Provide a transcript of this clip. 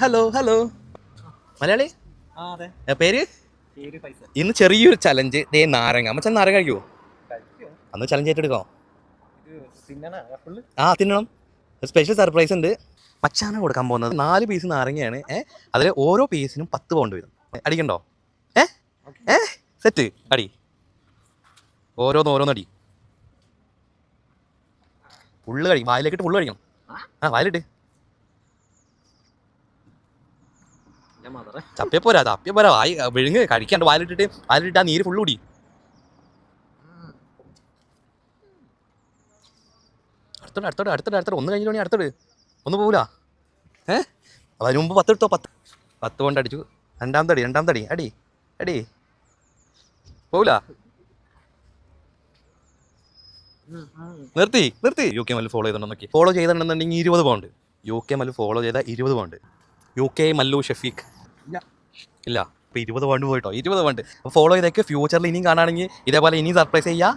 Hello hello Malayali ആ അതെ പേര് പേര് പൈസ ഇന്ന് ചെറിയൊരു ചലഞ്ച് ദേ നാരങ്ങ മച്ചാൻ നാരങ്ങ കഴിക്കുമോ? കഴിക്കോ അന്ന് ചലഞ്ച് ഏറ്റെടുക്കാം. ഇത് തിന്നണ ഫുള്ള് തിന്നണം. ഒരു സ്പെഷ്യൽ സർപ്രൈസ് ഉണ്ട്. മച്ചാണ് കൊടുക്കാൻ പോകുന്നത് 4 പീസ് നാരങ്ങയാണ്. അതിൽ ഓരോ പീസിനും 10 പൗണ്ട് വരും. അടിക്കണ്ടോ? ഏ ഏ സെറ്റ് അടി. ഓരോന്നോരോന്നടി. ഫുള്ള് കഴിക്കും. വായിലേക്കിട്ട് ഫുള്ള് കഴിക്കണം. വായിലിട്ട് ചപ്പിയപ്പോരാ വായി വിഴുങ്ങ് കഴിക്കാണ്ട് വായിലിട്ട് ആ നീര് ഫുള്ള് കുടി. അടുത്തോട് ഒന്ന് കഴിഞ്ഞിട്ട് അടുത്തോട് ഒന്ന് പോകൂല. അതിന് മുമ്പ് 10 എടുത്തോ. 10 കൊണ്ട് അടിച്ചു. രണ്ടാമത്തെ അടി അടി അടി പോകൂല. നിർത്തി. യു കെ മല്ലു ഫോളോ ചെയ്തിട്ടുണ്ടെന്നൊക്കെ ഫോളോ ചെയ്തിട്ടുണ്ടെന്നുണ്ടെങ്കിൽ 20 pound. U K Mallu follow ചെയ്ത 20 pound. U K Mallu Shafeeq ഇല്ല. ഇപ്പം 20 പൗണ്ട് പോയിട്ടോ. 20 പൗണ്ട് ഫോളോ ചെയ്തേക്ക്. ഫ്യൂച്ചറിൽ ഇനിയും കാണുകയാണെങ്കിൽ ഇതേപോലെ ഇനിയും സർപ്രൈസ് ചെയ്യാം.